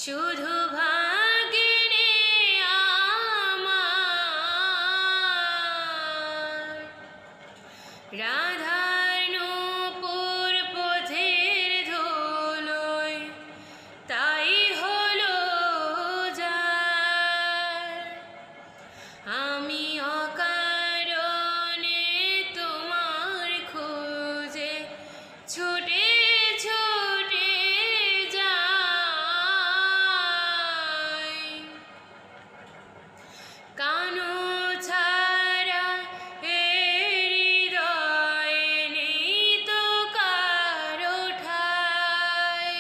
শুধু ভাগিনে আমার রাধার নূপুর পথের ধুলোয় তাই হলো যার। আমি অকারণে তোমার খোঁজে ছুটে ছুটে যাই। কানো ছাড়া এ হৃদয়ে নেই তো কারো ঠাঁই।